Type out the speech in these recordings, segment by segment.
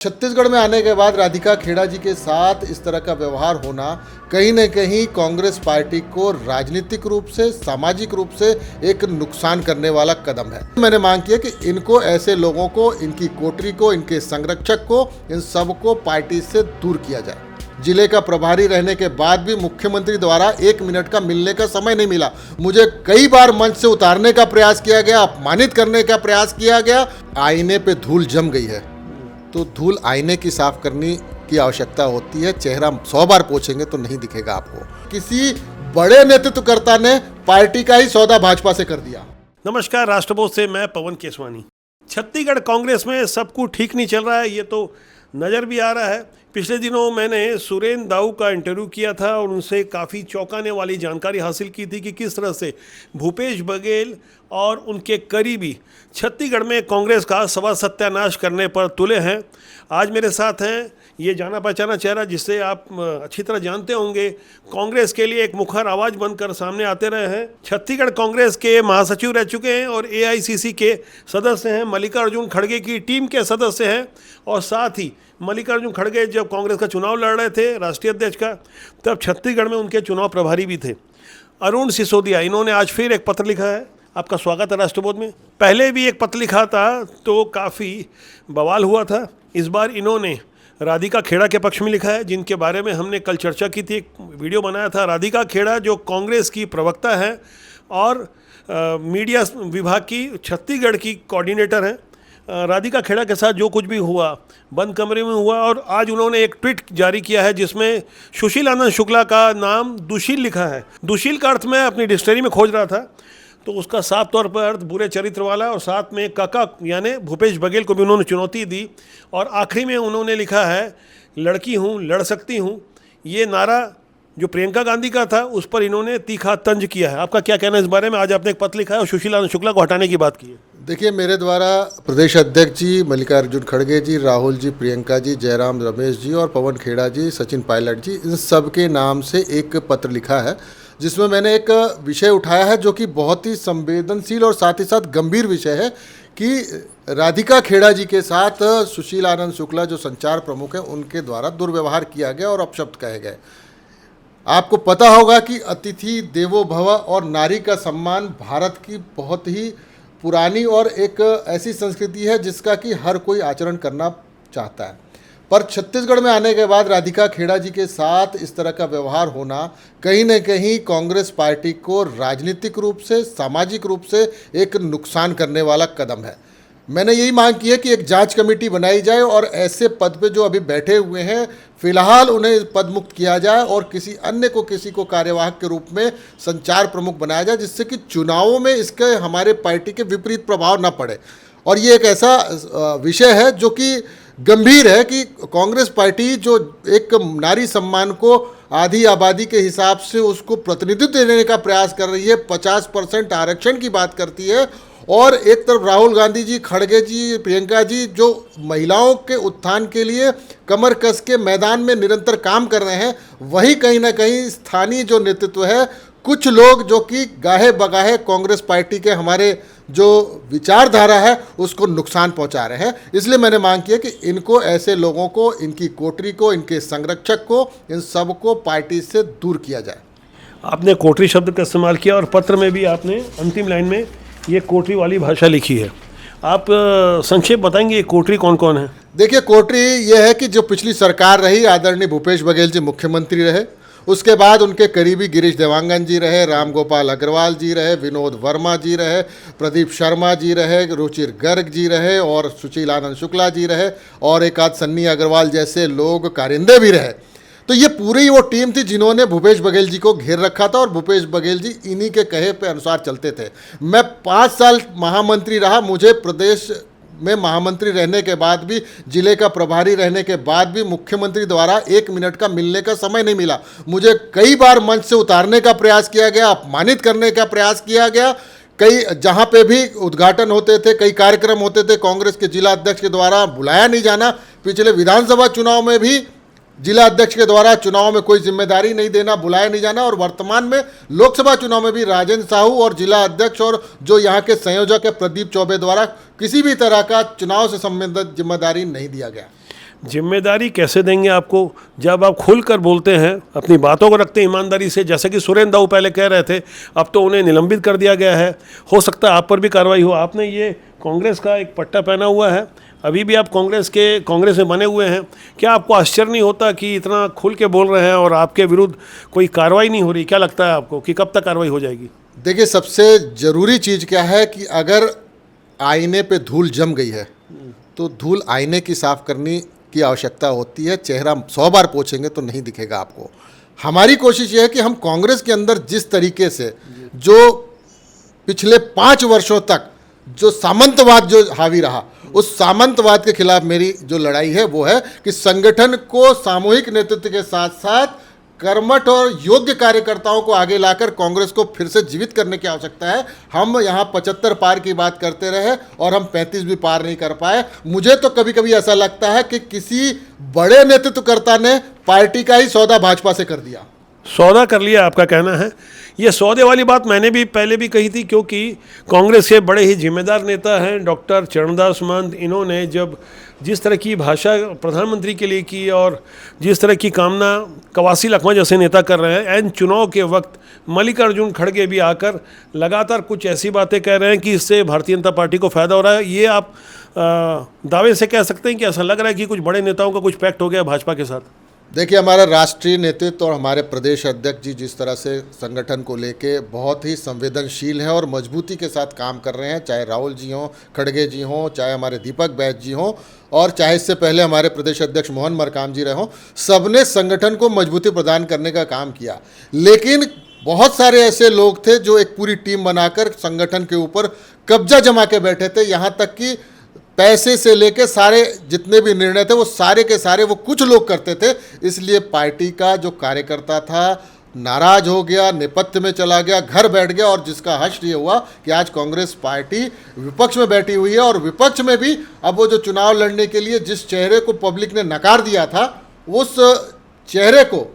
छत्तीसगढ़ में आने के बाद राधिका खेड़ा जी के साथ इस तरह का व्यवहार होना कहीं न कहीं कांग्रेस पार्टी को राजनीतिक रूप से, सामाजिक रूप से एक नुकसान करने वाला कदम है। मैंने मांग की है कि इनको, ऐसे लोगों को, इनकी कोटरी को, इनके संरक्षक को, इन सबको पार्टी से दूर किया जाए। जिले का प्रभारी रहने के बाद भी मुख्यमंत्री द्वारा 1 मिनट का मिलने का समय नहीं मिला। मुझे कई बार मंच से उतारने का प्रयास किया गया, अपमानित करने का प्रयास किया गया। आईने पे धूल जम गई है, तो धूल आईने की साफ करने की आवश्यकता होती है। चेहरा 100 बार पोछेंगे तो नहीं दिखेगा आपको। किसी बड़े नेतृत्वकर्ता ने पार्टी का ही सौदा भाजपा से कर दिया। नमस्कार, राष्ट्रबोध से मैं पवन केसवानी। छत्तीसगढ़ कांग्रेस में सब कुछ ठीक नहीं चल रहा है, ये तो नज़र भी आ रहा है। पिछले दिनों मैंने सुरेंद्र दाऊ का इंटरव्यू किया था और उनसे काफ़ी चौंकाने वाली जानकारी हासिल की थी कि किस तरह से भूपेश बघेल और उनके करीबी छत्तीसगढ़ में कांग्रेस का सत्यानाश करने पर तुले हैं। आज मेरे साथ हैं ये जाना पहचाना चेहरा जिसे आप अच्छी तरह जानते होंगे। कांग्रेस के लिए एक मुखर आवाज़ बनकर सामने आते रहे हैं। छत्तीसगढ़ कांग्रेस के महासचिव रह चुके हैं और एआईसीसी के सदस्य हैं। मल्लिकार्जुन खड़गे की टीम के सदस्य हैं और साथ ही मल्लिकार्जुन खड़गे जब कांग्रेस का चुनाव लड़ रहे थे राष्ट्रीय अध्यक्ष का, तब छत्तीसगढ़ में उनके चुनाव प्रभारी भी थे। अरुण सिसोदिया, इन्होंने आज फिर एक पत्र लिखा है। आपका स्वागत है राष्ट्रबोध में। पहले भी एक पत्र लिखा था तो काफ़ी बवाल हुआ था। इस बार इन्होंने राधिका खेड़ा के पक्ष में लिखा है, जिनके बारे में हमने कल चर्चा की थी, एक वीडियो बनाया था। राधिका खेड़ा जो कांग्रेस की प्रवक्ता है और मीडिया विभाग की छत्तीसगढ़ की कोऑर्डिनेटर हैं। राधिका खेड़ा के साथ जो कुछ भी हुआ बंद कमरे में हुआ और आज उन्होंने एक ट्वीट जारी किया है जिसमें सुशील आनंद शुक्ला का नाम दुशील लिखा है। दुशील का अर्थ मैं अपनी डिक्शनरी में खोज रहा था तो उसका साफ तौर पर अर्थ बुरे चरित्र वाला, और साथ में काका यानी भूपेश बघेल को भी उन्होंने चुनौती दी। और आखिरी में उन्होंने लिखा है लड़की हूँ, लड़ सकती हूँ। ये नारा जो प्रियंका गांधी का था उस पर इन्होंने तीखा तंज किया है। आपका क्या कहना है इस बारे में? आज आपने एक पत्र लिखा है और सुशील आनंद शुक्ला को हटाने की बात की है। देखिए, मेरे द्वारा प्रदेश अध्यक्ष जी मल्लिकार्जुन खड़गे जी, राहुल जी, प्रियंका जी, जयराम रमेश जी और पवन खेड़ा जी, सचिन पायलट जी, इन सब के नाम से एक पत्र लिखा है जिसमें मैंने एक विषय उठाया है जो कि बहुत ही संवेदनशील और साथ ही साथ गंभीर विषय है कि राधिका खेड़ा जी के साथ सुशील आनंद शुक्ला जो संचार प्रमुख हैं उनके द्वारा दुर्व्यवहार किया गया और अपशब्द कहे गए। आपको पता होगा कि अतिथि देवो भव और नारी का सम्मान भारत की बहुत ही पुरानी और एक ऐसी संस्कृति है जिसका कि हर कोई आचरण करना चाहता है। पर छत्तीसगढ़ में आने के बाद राधिका खेड़ा जी के साथ इस तरह का व्यवहार होना कहीं न कहीं कांग्रेस पार्टी को राजनीतिक रूप से, सामाजिक रूप से एक नुकसान करने वाला कदम है। मैंने यही मांग की है कि एक जांच कमेटी बनाई जाए और ऐसे पद पे जो अभी बैठे हुए हैं फिलहाल उन्हें पद मुक्त किया जाए और किसी अन्य को, किसी को कार्यवाहक के रूप में संचार प्रमुख बनाया जाए, जिससे कि चुनावों में इसके हमारे पार्टी के विपरीत प्रभाव न पड़े। और ये एक ऐसा विषय है जो कि गंभीर है कि कांग्रेस पार्टी जो एक नारी सम्मान को आधी आबादी के हिसाब से उसको प्रतिनिधित्व देने का प्रयास कर रही है, 50% आरक्षण की बात करती है, और एक तरफ राहुल गांधी जी, खड़गे जी, प्रियंका जी जो महिलाओं के उत्थान के लिए कमर कस के मैदान में निरंतर काम कर रहे हैं, वहीं कहीं ना कहीं स्थानीय जो नेतृत्व है, कुछ लोग जो कि गाहे बगाहे कांग्रेस पार्टी के हमारे जो विचारधारा है उसको नुकसान पहुंचा रहे हैं। इसलिए मैंने मांग की है कि इनको, ऐसे लोगों को, इनकी कोटरी को, इनके संरक्षक को, इन सबको पार्टी से दूर किया जाए। आपने कोटरी शब्द का इस्तेमाल किया और पत्र में भी आपने अंतिम लाइन में ये कोटरी वाली भाषा लिखी है। आप संक्षेप बताएंगे ये कोटरी कौन कौन है? देखिए, कोटरी ये है कि जो पिछली सरकार रही, आदरणीय भूपेश बघेल जी मुख्यमंत्री रहे, उसके बाद उनके करीबी गिरीश देवांगन जी रहे, राम गोपाल अग्रवाल जी रहे, विनोद वर्मा जी रहे, प्रदीप शर्मा जी रहे, रुचिर गर्ग जी रहे और सुशील आनंद शुक्ला जी रहे और एक आध सन्नी अग्रवाल जैसे लोग कारिंदे भी रहे। तो ये पूरी वो टीम थी जिन्होंने भूपेश बघेल जी को घेर रखा था और भूपेश बघेल जी इन्हीं के कहे पे अनुसार चलते थे। मैं 5 साल महामंत्री रहा, मुझे प्रदेश में महामंत्री रहने के बाद भी, जिले का प्रभारी रहने के बाद भी मुख्यमंत्री द्वारा 1 मिनट का मिलने का समय नहीं मिला। मुझे कई बार मंच से उतारने का प्रयास किया गया, अपमानित करने का प्रयास किया गया। कई जहां पे भी उद्घाटन होते थे, कई कार्यक्रम होते थे, कांग्रेस के जिला अध्यक्ष के द्वारा बुलाया नहीं जाना। पिछले विधानसभा चुनाव में भी जिला अध्यक्ष के द्वारा चुनाव में कोई जिम्मेदारी नहीं देना, बुलाया नहीं जाना, और वर्तमान में लोकसभा चुनाव में भी राजेंद्र साहू और जिला अध्यक्ष और जो यहाँ के संयोजक है प्रदीप चौबे द्वारा किसी भी तरह का चुनाव से संबंधित जिम्मेदारी नहीं दिया गया। जिम्मेदारी कैसे देंगे आपको जब आप खुलकर बोलते हैं, अपनी बातों को रखते हैं ईमानदारी से, जैसे कि सुरेंद्र दाऊ पहले कह रहे थे, अब तो उन्हें निलंबित कर दिया गया है, हो सकता है आप पर भी कार्रवाई हो। आपने ये कांग्रेस का एक पट्टा पहना हुआ है, अभी भी आप कांग्रेस में बने हुए हैं, क्या आपको आश्चर्य नहीं होता कि इतना खुल के बोल रहे हैं और आपके विरुद्ध कोई कार्रवाई नहीं हो रही? क्या लगता है आपको कि कब तक कार्रवाई हो जाएगी? देखिए, सबसे ज़रूरी चीज़ क्या है कि अगर आईने पे धूल जम गई है तो धूल आईने की साफ करने की आवश्यकता होती है। चेहरा 100 बार पोंछेंगे तो नहीं दिखेगा आपको। हमारी कोशिश ये है कि हम कांग्रेस के अंदर जिस तरीके से जो पिछले 5 वर्षों तक जो सामंतवाद जो हावी रहा, उस सामंतवाद के खिलाफ मेरी जो लड़ाई है वो है कि संगठन को सामूहिक नेतृत्व के साथ साथ कर्मठ और योग्य कार्यकर्ताओं को आगे लाकर कांग्रेस को फिर से जीवित करने की आवश्यकता है। हम यहाँ 75 पार की बात करते रहे और हम 35 भी पार नहीं कर पाए। मुझे तो कभी कभी ऐसा लगता है कि किसी बड़े नेतृत्वकर्ता ने पार्टी का ही सौदा भाजपा से कर दिया। सौदा कर लिया, आपका कहना है। ये सौदे वाली बात मैंने भी पहले भी कही थी, क्योंकि कांग्रेस के बड़े ही जिम्मेदार नेता हैं डॉक्टर चरणदास महंत। इन्होंने जब जिस तरह की भाषा प्रधानमंत्री के लिए की और जिस तरह की कामना कवासी लखमा जैसे नेता कर रहे हैं, एन चुनाव के वक्त मल्लिकार्जुन खड़गे भी आकर लगातार कुछ ऐसी बातें कह रहे हैं कि इससे भारतीय जनता पार्टी को फ़ायदा हो रहा है। ये आप दावे से कह सकते हैं कि ऐसा लग रहा है कि कुछ बड़े नेताओं का कुछ पैक्ट हो गया भाजपा के साथ? देखिए, हमारा राष्ट्रीय नेतृत्व और हमारे प्रदेश अध्यक्ष जी जिस तरह से संगठन को लेके बहुत ही संवेदनशील हैं और मजबूती के साथ काम कर रहे हैं, चाहे राहुल जी हों, खड़गे जी हों, चाहे हमारे दीपक बैज जी हों और चाहे इससे पहले हमारे प्रदेश अध्यक्ष मोहन मरकाम जी रहे हों, सबने संगठन को मजबूती प्रदान करने का काम किया। लेकिन बहुत सारे ऐसे लोग थे जो एक पूरी टीम बनाकर संगठन के ऊपर कब्जा जमा के बैठे थे, यहाँ तक कि पैसे से लेके सारे जितने भी निर्णय थे वो सारे के सारे वो कुछ लोग करते थे। इसलिए पार्टी का जो कार्यकर्ता था नाराज हो गया, नेपथ्य में चला गया, घर बैठ गया और जिसका हश्र ये हुआ कि आज कांग्रेस पार्टी विपक्ष में बैठी हुई है और विपक्ष में भी अब वो जो चुनाव लड़ने के लिए जिस चेहरे को पब्लिक ने नकार दिया था, उस चेहरे को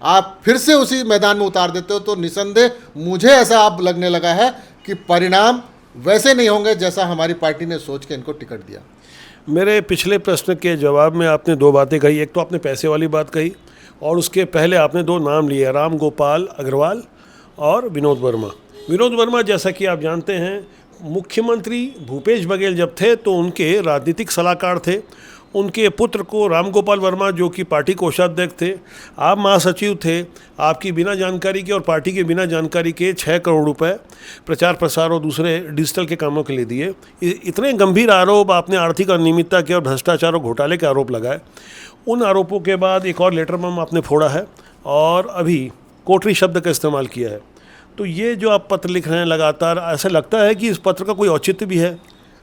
आप फिर से उसी मैदान में उतार देते हो तो निसंदेह मुझे ऐसा अब लगने लगा है कि परिणाम वैसे नहीं होंगे जैसा हमारी पार्टी ने सोच के इनको टिकट दिया। मेरे पिछले प्रश्न के जवाब में आपने 2 बातें कही। एक तो आपने पैसे वाली बात कही और उसके पहले आपने 2 नाम लिए, राम गोपाल अग्रवाल और विनोद वर्मा। विनोद वर्मा, जैसा कि आप जानते हैं, मुख्यमंत्री भूपेश बघेल जब थे तो उनके राजनीतिक सलाहकार थे। उनके पुत्र को राम गोपाल वर्मा, जो कि पार्टी कोषाध्यक्ष थे, आप महासचिव थे, आपकी बिना जानकारी के और पार्टी के बिना जानकारी के 6 करोड़ रुपए प्रचार प्रसार और दूसरे डिजिटल के कामों के लिए दिए। इतने गंभीर आरोप आपने आर्थिक अनियमितता के और भ्रष्टाचार और घोटाले के आरोप लगाए। उन आरोपों के बाद एक और लेटर बम आपने फोड़ा है और अभी कोटरी शब्द का इस्तेमाल किया है। तो ये जो आप पत्र लिख रहे हैं लगातार, ऐसा लगता है कि इस पत्र का कोई औचित्य भी है?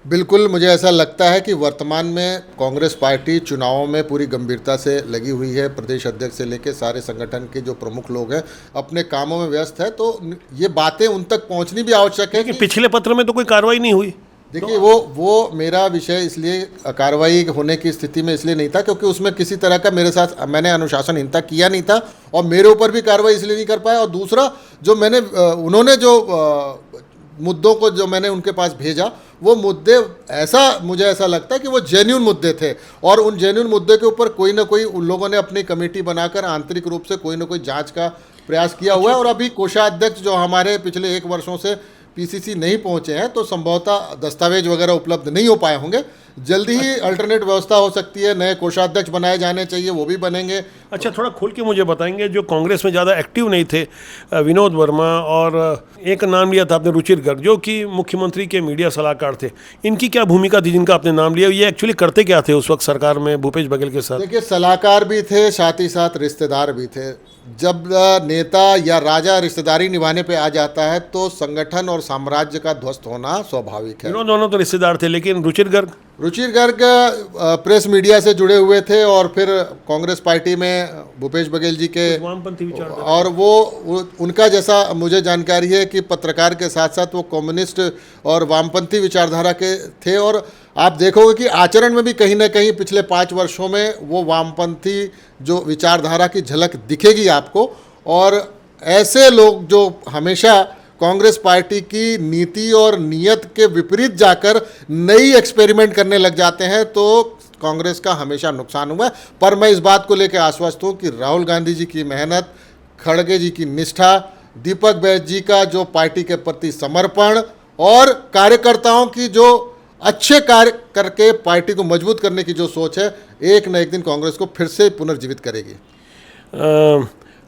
बिल्कुल, मुझे ऐसा लगता है कि वर्तमान में कांग्रेस पार्टी चुनावों में पूरी गंभीरता से लगी हुई है। प्रदेश अध्यक्ष से लेकर सारे संगठन के जो प्रमुख लोग हैं अपने कामों में व्यस्त है, तो ये बातें उन तक पहुंचनी भी आवश्यक है। कि पिछले पत्र में तो कोई कार्रवाई नहीं हुई। देखिए, वो मेरा विषय इसलिए कार्रवाई होने की स्थिति में इसलिए नहीं था क्योंकि उसमें किसी तरह का मेरे साथ मैंने अनुशासनहीनता किया नहीं था और मेरे ऊपर भी कार्रवाई इसलिए नहीं कर पाया। और दूसरा, जो मैंने उन्होंने जो मुद्दों को जो मैंने उनके पास भेजा, वो मुद्दे मुझे ऐसा लगता है कि वो जेन्युइन मुद्दे थे और उन जेन्युइन मुद्दे के ऊपर कोई ना कोई उन लोगों ने अपनी कमेटी बनाकर आंतरिक रूप से कोई ना कोई जांच का प्रयास किया हुआ है। और अभी कोषाध्यक्ष जो हमारे पिछले 1 वर्षों से पीसीसी नहीं पहुंचे हैं, तो संभवतः दस्तावेज वगैरह उपलब्ध नहीं हो पाए होंगे। जल्दी ही अल्टरनेट व्यवस्था हो सकती है, नए कोषाध्यक्ष बनाए जाने चाहिए, वो भी बनेंगे। अच्छा, थोड़ा खोल के मुझे बताएंगे, जो कांग्रेस में ज़्यादा एक्टिव नहीं थे, विनोद वर्मा और एक नाम लिया था आपने रुचिर गर्ग, जो कि मुख्यमंत्री के मीडिया सलाहकार थे, इनकी क्या भूमिका थी जिनका आपने नाम लिया? ये एक्चुअली करते क्या थे उस वक्त सरकार में भूपेश बघेल के साथ? देखिए, सलाहकार भी थे, साथ ही साथ रिश्तेदार भी थे। जब नेता या राजा रिश्तेदारी निभाने पे आ जाता है तो संगठन और साम्राज्य का ध्वस्त होना स्वाभाविक है। दोनों तो रिश्तेदार थे, लेकिन रुचिर गर्ग प्रेस मीडिया से जुड़े हुए थे और फिर कांग्रेस पार्टी में भूपेश बघेल जी के वामपंथी विचार, और वो उनका जैसा मुझे जानकारी है कि पत्रकार के साथ साथ वो कम्युनिस्ट और वामपंथी विचारधारा के थे। और आप देखोगे कि आचरण में भी कहीं ना कहीं पिछले 5 वर्षों में वो वामपंथी जो विचारधारा की झलक दिखेगी आपको। और ऐसे लोग जो हमेशा कांग्रेस पार्टी की नीति और नीयत के विपरीत जाकर नई एक्सपेरिमेंट करने लग जाते हैं, तो कांग्रेस का हमेशा नुकसान हुआ है। पर मैं इस बात को लेकर आश्वस्त हूँ कि राहुल गांधी जी की मेहनत, खड़गे जी की निष्ठा, दीपक बैज जी का जो पार्टी के प्रति समर्पण और कार्यकर्ताओं की जो अच्छे कार्य करके पार्टी को मजबूत करने की जो सोच है, एक न एक दिन कांग्रेस को फिर से पुनर्जीवित करेगी।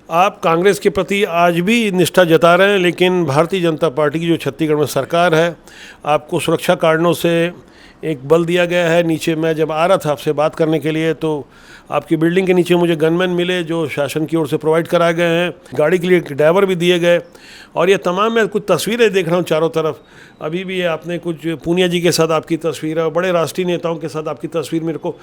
आप कांग्रेस के प्रति आज भी निष्ठा जता रहे हैं, लेकिन भारतीय जनता पार्टी की जो छत्तीसगढ़ में सरकार है, आपको सुरक्षा कारणों से एक बल दिया गया है। नीचे मैं जब आ रहा था आपसे बात करने के लिए तो आपकी बिल्डिंग के नीचे मुझे गनमैन मिले जो शासन की ओर से प्रोवाइड कराए गए हैं, गाड़ी के लिए एक ड्राइवर भी दिए गए। और ये तमाम मैं कुछ तस्वीरें देख रहा हूँ चारों तरफ, अभी भी आपने कुछ पूनिया जी के साथ आपकी तस्वीर है और बड़े राष्ट्रीय नेताओं के साथ आपकी तस्वीर, मेरे को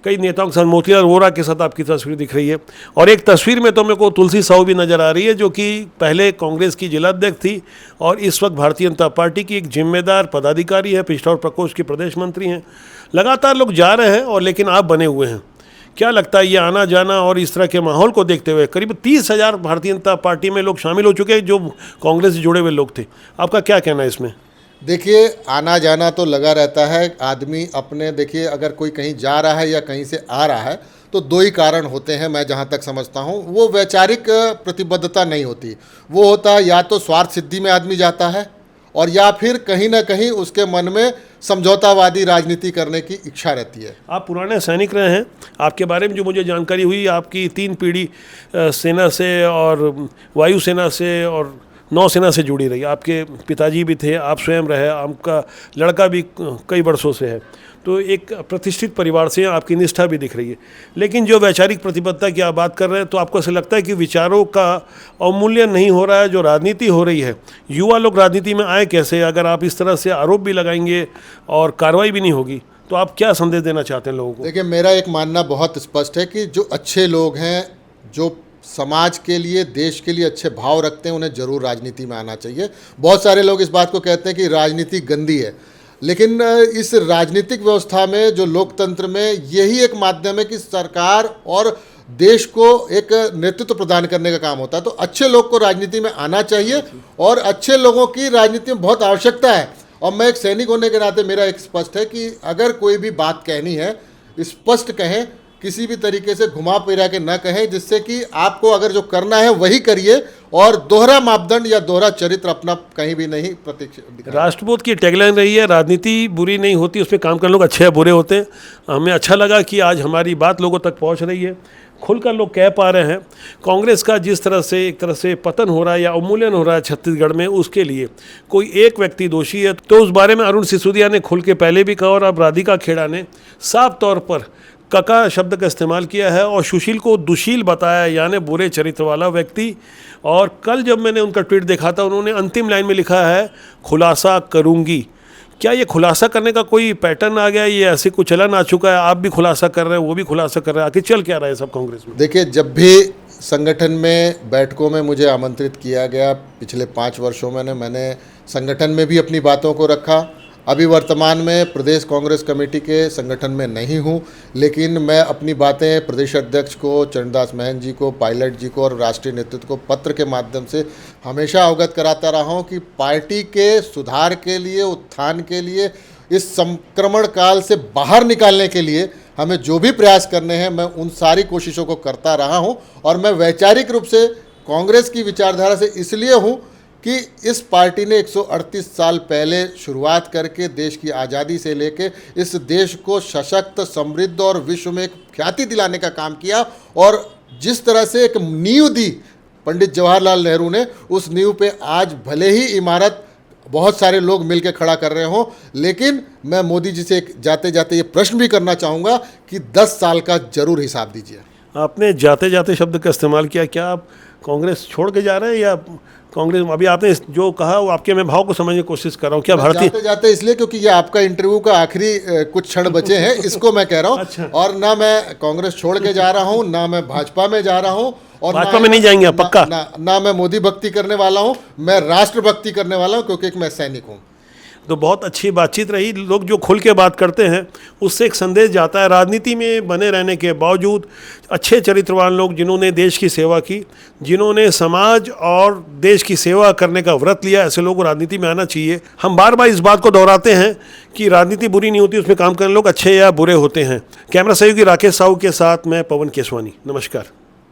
कई नेताओं के साथ, मोतीलाल वोरा के साथ आपकी तस्वीर दिख रही है। और एक तस्वीर में तो मेरे को तुलसी साहू भी नज़र आ रही है जो कि पहले कांग्रेस की जिलाध्यक्ष थी और इस वक्त भारतीय जनता पार्टी की एक जिम्मेदार पदाधिकारी है, पिछड़ा और प्रकोष्ठ की प्रदेश मंत्री हैं। लगातार लोग जा रहे हैं और लेकिन आप बने हुए हैं। क्या लगता है ये आना जाना और इस तरह के माहौल को देखते हुए करीब 30,000 भारतीय जनता पार्टी में लोग शामिल हो चुके हैं जो कांग्रेस से जुड़े हुए लोग थे, आपका क्या कहना है इसमें? देखिए, आना जाना तो लगा रहता है। आदमी अपने, देखिए अगर कोई कहीं जा रहा है या कहीं से आ रहा है तो दो ही कारण होते हैं, मैं जहाँ तक समझता हूँ। वो वैचारिक प्रतिबद्धता नहीं होती, वो होता है या तो स्वार्थ सिद्धि में आदमी जाता है और या फिर कहीं ना कहीं उसके मन में समझौतावादी राजनीति करने की इच्छा रहती है। आप पुराने सैनिक रहे हैं, आपके बारे में जो मुझे जानकारी हुई, आपकी 3 पीढ़ी सेना से और वायुसेना से और नौसेना से जुड़ी रही। आपके पिताजी भी थे, आप स्वयं रहे, आपका लड़का भी कई वर्षों से है, तो एक प्रतिष्ठित परिवार से आपकी निष्ठा भी दिख रही है। लेकिन जो वैचारिक प्रतिबद्धता की आप बात कर रहे हैं, तो आपको ऐसा लगता है कि विचारों का अवमूल्यन नहीं हो रहा है, जो राजनीति हो रही है, युवा लोग राजनीति में आए कैसे? अगर आप इस तरह से आरोप भी लगाएंगे और कार्रवाई भी नहीं होगी तो आप क्या संदेश देना चाहते हैं लोगों को? देखिए, मेरा एक मानना बहुत स्पष्ट है कि जो अच्छे लोग हैं, जो समाज के लिए, देश के लिए अच्छे भाव रखते हैं, उन्हें जरूर राजनीति में आना चाहिए। बहुत सारे लोग इस बात को कहते हैं कि राजनीति गंदी है, लेकिन इस राजनीतिक व्यवस्था में, जो लोकतंत्र में, यही एक माध्यम है कि सरकार और देश को एक नेतृत्व प्रदान करने का काम होता है। तो अच्छे लोग को राजनीति में आना चाहिए और अच्छे लोगों की राजनीति में बहुत आवश्यकता है। और मैं एक सैनिक होने के नाते मेरा एक स्पष्ट है कि अगर कोई भी बात कहनी है, स्पष्ट कहें, किसी भी तरीके से घुमा फिरा के न कहें, जिससे कि आपको अगर जो करना है वही करिए और दोहरा मापदंड या दोहरा चरित्र अपना कहीं भी नहीं प्रतीक्षा। राष्ट्रबोध की टैगलाइन रही है, राजनीति बुरी नहीं होती, उसमें काम करने लोग अच्छे या बुरे होते हैं। हमें अच्छा लगा कि आज हमारी बात लोगों तक पहुंच रही है, खुलकर लोग कह पा रहे हैं। कांग्रेस का जिस तरह से एक तरह से पतन हो रहा है या अवमूल्यन हो रहा है छत्तीसगढ़ में, उसके लिए कोई एक व्यक्ति दोषी है, तो उस बारे में अरुण सिसोदिया ने खुल के पहले भी कहा और अब राधिका खेड़ा ने साफ तौर पर कका शब्द का इस्तेमाल किया है और सुशील को दुशील बताया, यानी बुरे चरित्र वाला व्यक्ति। और कल जब मैंने उनका ट्वीट देखा था, उन्होंने अंतिम लाइन में लिखा है खुलासा करूंगी। क्या ये खुलासा करने का कोई पैटर्न आ गया, ये ऐसे कुछ चलन आ चुका है? आप भी खुलासा कर रहे हैं, वो भी खुलासा कर रहे हैं, आखिर चल क्या रहा है सब कांग्रेस में? देखिए, जब भी संगठन में बैठकों में मुझे आमंत्रित किया गया, पिछले 5 वर्षों में मैंने संगठन में भी अपनी बातों को रखा। अभी वर्तमान में प्रदेश कांग्रेस कमेटी के संगठन में नहीं हूं, लेकिन मैं अपनी बातें प्रदेश अध्यक्ष को, चरणदास महंत जी को, पायलट जी को और राष्ट्रीय नेतृत्व को पत्र के माध्यम से हमेशा अवगत कराता रहा हूं कि पार्टी के सुधार के लिए, उत्थान के लिए, इस संक्रमण काल से बाहर निकालने के लिए हमें जो भी प्रयास करने हैं, मैं उन सारी कोशिशों को करता रहा हूं। और मैं वैचारिक रूप से कांग्रेस की विचारधारा से इसलिए हूं कि इस पार्टी ने 138 साल पहले शुरुआत करके देश की आज़ादी से लेके इस देश को सशक्त, समृद्ध और विश्व में एक ख्याति दिलाने का काम किया। और जिस तरह से एक नींव दी पंडित जवाहरलाल नेहरू ने, उस नींव पे आज भले ही इमारत बहुत सारे लोग मिलकर खड़ा कर रहे हों, लेकिन मैं मोदी जी से जाते जाते ये प्रश्न भी करना चाहूँगा कि 10 साल का जरूर हिसाब दीजिए। आपने जाते जाते शब्द का इस्तेमाल किया, क्या आप कांग्रेस छोड़ के जा रहे हैं या कांग्रेस? अभी आपने जो कहा वो आपके मैं भाव को समझने की कोशिश कर रहा हूँ। क्या भारतीय जाते जाते इसलिए क्योंकि ये आपका इंटरव्यू का आखिरी कुछ क्षण बचे हैं, इसको मैं कह रहा हूँ। अच्छा। और ना मैं कांग्रेस छोड़ के जा रहा हूँ, ना मैं भाजपा में जा रहा हूँ, और भाजपा में नहीं जाएंगे आप, पक्का? ना मैं मोदी भक्ति करने वाला हूँ, मैं राष्ट्र भक्ति करने वाला हूँ, क्योंकि मैं सैनिक हूँ। तो बहुत अच्छी बातचीत रही। लोग जो खुल के बात करते हैं उससे एक संदेश जाता है। राजनीति में बने रहने के बावजूद अच्छे चरित्रवान लोग जिन्होंने देश की सेवा की, जिन्होंने समाज और देश की सेवा करने का व्रत लिया, ऐसे लोगों को राजनीति में आना चाहिए। हम बार बार इस बात को दोहराते हैं कि राजनीति बुरी नहीं होती, उसमें काम करने लोग अच्छे या बुरे होते हैं। कैमरा सहयोगी राकेश साहू के साथ मैं पवन केसवानी। नमस्कार।